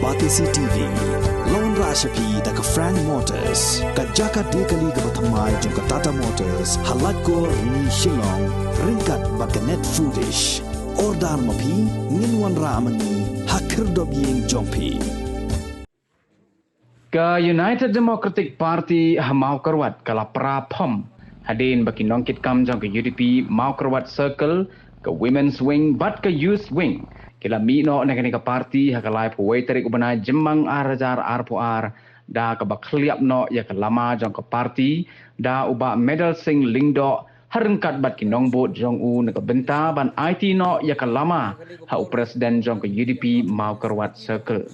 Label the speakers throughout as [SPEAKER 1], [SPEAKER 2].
[SPEAKER 1] Batisi TV, Lone Rashapi da ka Frank Motors, ka Jaka Dekali ka Batamai jong ka Tata Motors, halat ko ni Shillong, ringkat ba ka Net Foodish, Ordar Mapi, Ninwan Ramani, Hakir Dobying Jongpi.
[SPEAKER 2] Ke United Democratic Party mau kerwat kala prapom hadin bagi nongkit kam jong ke UDP mau kerwat circle ke Women's Wing bat ke Youth Wing kila mino nekani ke parti hakalai puwai tarik ubana jemang arajar arpuar da ke bakliap no ya ke lama jong ke parti da uba medal sing lingdo harengkat bat kinong bot jong u nak benta ban IT no ya ke lama ha presiden jong ke UDP mau kerwat circle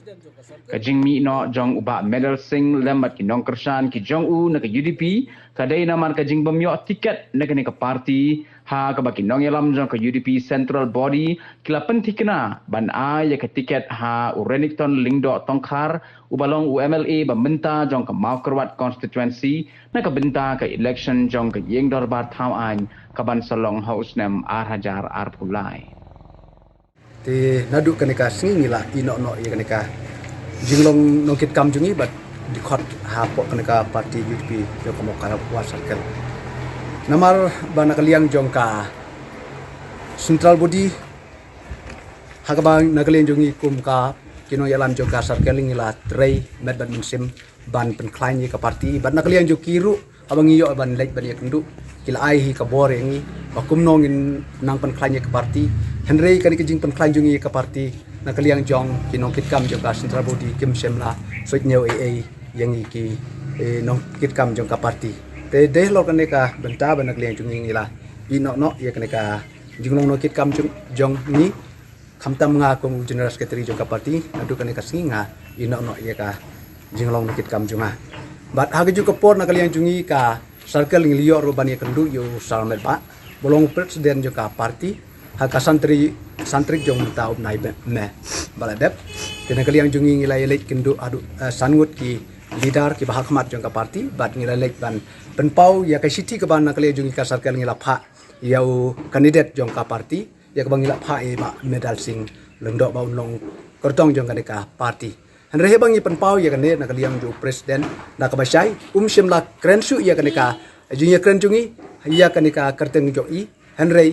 [SPEAKER 2] kajing mi no jong uba medal sing lembat ki nong kersan ki jong u na ke UDP kadai naman kajing bemyo tiket na ke parti ha ka baki nong yalam jong ke UDP central body kila pentikna ban a ya ke tiket ha urenington lingdo tongkhar ubalong UMLA bamenta jong ke mau kerwat constituency na ke benta ke election jong ke yeng dorbar thau an kaban salong house nem ar hajar ar pulai
[SPEAKER 3] ti nadu kanika singila ino no ya kanika jinglong nongkit kam jungi bat dikot hapok kanaka parti UDP yo komo kala wasarkel namar bana kaliang jongka central body hakabang nakaliang jungi kumka kino yalam jongka sarkeling ila trei med ban musim ban penklain ka parti ban nakaliang jo kiru abang iyo ban lek ban yakendu kila ai hi ka bore ngi bakum nongin nang penklain ka parti henry kan ke jing penklain jungi ka parti nakaliang jong kinong kitkam jong ka central body kim semla soit nyau AA yang iki nong kitkam jong ka parti te deh lo kan ka benta ban nakaliang jong ngila ino no ya kan ka jinglong no kitkam jong ni khamtam nga kong general secretary jong ka parti adu kan ka singa ino no ya ka jinglong no kitkam jonga bat hage ju ka por nakaliang jongi ka circle ngilio ro ban ya kendu yo salmet ba bolong presiden jong ka parti haka santri jong taub nai me baladep kena kaliang jungi ngilai lek kendu adu sangut ki leader ki bahak mat jong ka parti bat ngilai lek ban penpau ya ka city ke ban kaliang jungi ka sarkel ngila pha yau kandidat jong ka parti ya ka bang ngila pha e ba medal sing lengdok baun long kortong jong ka parti han rehe bang penpau ya kane na kaliang ju presiden na ka basai shimla krensu ya kane ka jungi kren jungi ya kane ka kerteng jo i han rei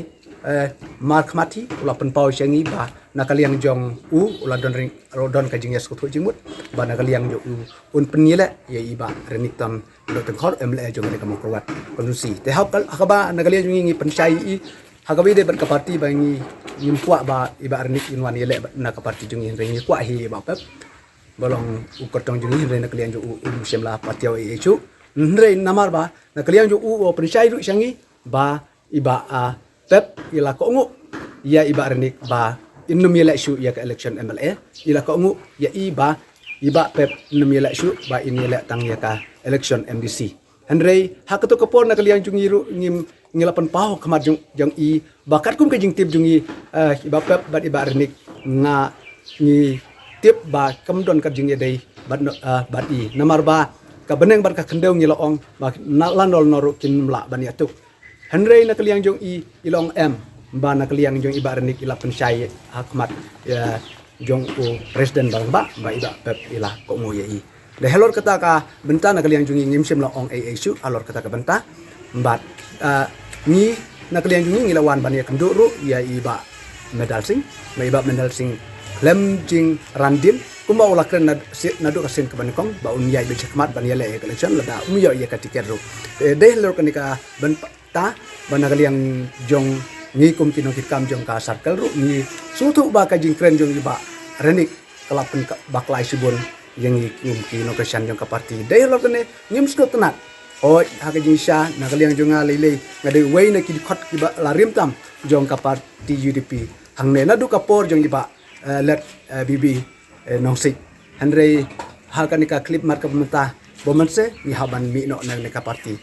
[SPEAKER 3] mark mati ula penpau syangi ba nakaliang jong u ula don kajing yes kutu jimut ba nakaliang jo u un penile ya iba renington lo tengkor MLA jong ne kamu kuat kondusi te hab hakaba nakaliang jongi pensai i hakabi de ban ka parti bangi yimpua ba iba renik inwan yele na ka parti jongi rengi kwa hi ba pep bolong u kotong jongi re nakaliang jo u semla patio e chu ndre namar ba nakaliang jo u pensai ru syangi ba iba pep ila ko ngu ya iba renik ba innum yela isu ya ke election MLA ila ko ngu ya iba pep innum yela isu ba in yela tang ya ka election MDC Henry hak to kapor na kaliang jungi ru ngilapan pau kamar jong i bakat kum ke jing tip jungi iba pep ba iba renik nga ni tip ba kamdon ka jing dei bat i namar ba ka beneng bar ka kendeu ngilaong ba landol noru kin mla ban ya tuk Henry na kaliang jong i ilong M ba na kaliang jong iba renik ila pensai hakmat ya jong u presiden bang ba iba pep ila ko mo ye i de helor kata ka benta na kaliang jong ngim sem la ong AA su alor kata ka benta bat ni na kaliang jong ngilawan ban ya kendu ru ya iba medal sing lem jing randin kuma ula kren nadu kasin ke banikong ba unyai be chakmat ban ya le election la da umyo ya ka tiket ru de helor kanika ben ta banagaliang jong ni kum kinong kitkam jong ka circle ru ni sutu ba ka jing kren jong iba renik kalapen baklai sibun yang kum kinong kesan jong ka parti dai lo kene ngim skut tenat o ha ka jing sha nagaliang jong lele ngade wei na ki khot ki ba larim tam jong ka parti UDP hang ne na du ka por jong iba let bibi nongsik henry ha ka ni ka clip mar ka pemeta bomense ni haban mi no na ka parti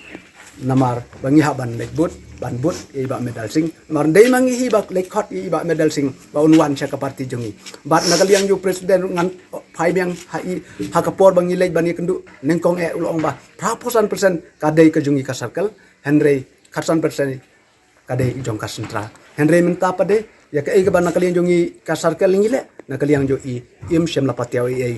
[SPEAKER 3] namar bangi haban lekbut banbut iba medal sing mar dei mangi hiba lekhot iba medal sing ba unwan sya ka parti jongi bat nakaliang ju presiden ngan phai biang hai hakapor bangi lek bani kendu nengkong ulong ba praposan persen kadai ke jongi ka circle henry 100% kadai jong ka central henry menta pade ya ke ban nakalian jongi ka circle ngile nakalian jo i im shem la patiaw i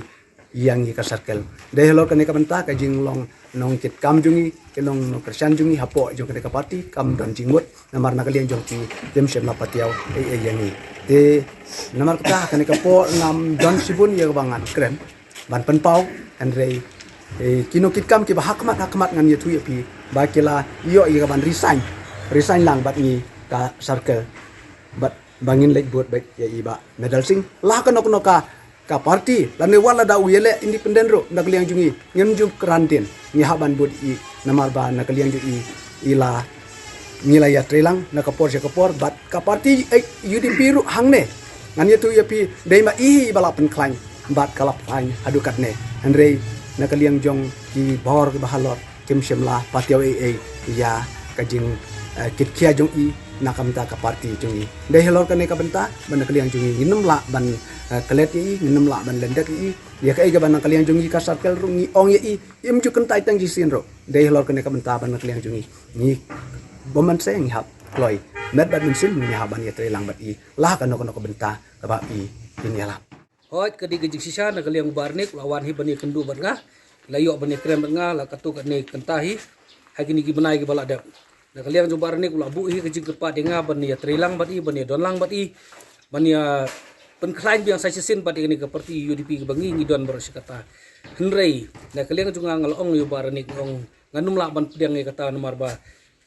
[SPEAKER 3] yang i ka circle de helor kane ka benta ka jing long nong kit kam jongi ke long no kersan jongi hapo jo ke ka parti kam dan jingmut namar nakalian jongi im shem la patiaw i yang i de namar ka kane ka po ngam don sibun ya bangan keren ban penpau andre kino kit kam ki ba hakmat ngan yetu ya pi ba kila yo i ka ban resign lang bat ni ka circle bat bangin lek buat baik ya iba medal sing lah kan ka parti lan ne wala da uyele independen ro nak liang jungi ngem ju kerantin ni haban buat i namar ba nak liang ju ila ngila ya trelang nak kapor bat ka parti yudi biru hangne ngan yetu ya pi deima i bala pen klang bat kalap pain adukat ne andre nak liang jong ki bor ke bahalor kim shemla patiaw ya kajing kit kia jong i nakamta ka parti jungi dai helor ka ne ka benta ban kaliang jungi nginem la ban kelet i nginem la ban lendak i ya ka ga ban kaliang jungi ka sarkel rungi ong i im ju kentai tang jisin ro dai helor ka ne ka benta ban kaliang jungi ni boman seng hap kloi met ban sim ni haban ya trelang bat i la ka no ka benta ka ba i ini ala
[SPEAKER 4] hot ka di gijik sisa na kaliang barnik lawan hi bani kendu ban nga layo bani krem ban nga la katu ka ne kentahi hagini gi banai gi balada na kaliang jumbar ni kula bu hi kejing kepa denga bania trilang bati bania donlang bati bania penklain biang sai sin bati ni seperti UDP bangi ngidon beros kata henrei na kaliang junga ngalong yu barani ngong nganum la ban pedang ni kata nomor ba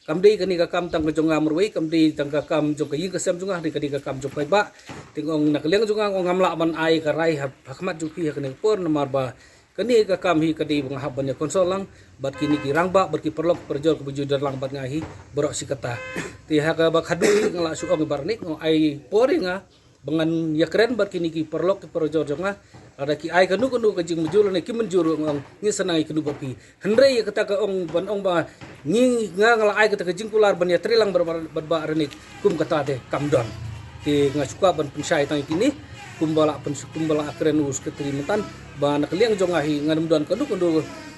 [SPEAKER 4] kamdei kani ka kam tang jonga merwei kamdei tang ka kam jong kayi kesem junga di kadi ka kam jong ba tingong na kaliang junga ngong ngamla ban ai ka rai hakmat jong pi kani por nomor ba kani ka kam hi kadi bang haban ya konsol lang bat kini ki rangba berki perlok perjol ke baju lang bat ngahi berok si kata ti ha ka bak hadu ngala su ong barnik ngo ai pori nga bangan ya keren bat kini ki perlok ke perjol jonga ada ki ai kanu ke jing mujul ne ki menjuru ngong ni senang ke du bapi hendre ya kata ka ong ban ong ba ni nga ngala ai kata ke jing kular ban ya trilang ba renik kum kata de kamdon ti nga suka ban pensai tang kini kumbala akren us keterimentan ba nakaliang jongahi nganum don kandu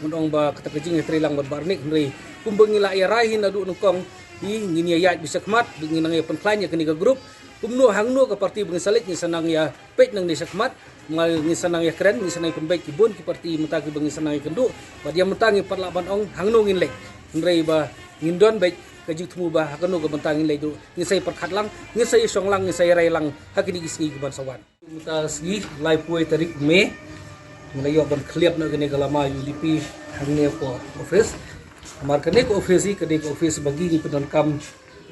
[SPEAKER 4] ngondong ba kata kejing trilang barnik nri kumbengila ya rahin adu nukong hi ngini ya bisa kemat nginang ya penklanya kini ke grup kumno hangno ke parti bengisalik ni sanang ya pet nang ni sakmat ngal ni sanang ya keren ni sanang pembaik kibun ki parti mentagi bengi sanang kendu ba dia mentangi parlaban ong hangno nginlek nri ba ngindon baik kajik temu ba hakano ke bentangin lay do ngisay perkhatlang ngisay songlang ngisay raylang hakini isni ke bansawan muta sgi live poe tarik me ngelayo ban kliap na gane galama UDP hangne ko office amar kane ko office kade ko office bagi ni penon kam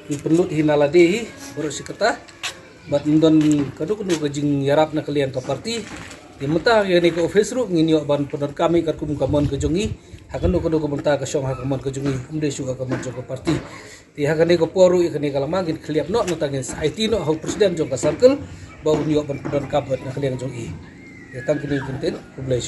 [SPEAKER 4] ni penlut hinalade baru sikata bat ndon kadu kuno kajing yarap na kalian ka parti di muta gane ko office ru ngini ban penon kami kum kamon kejongi hakan ko benta ka syong hakamon ko jungi umde suga ka monjo ko parti ti hakane ko poru ikane kala mangin kliap no tangin IT no hau presiden jong ka circle bau niyo ban pedon kabat na kalian jong i ya tang kini kinten ko blai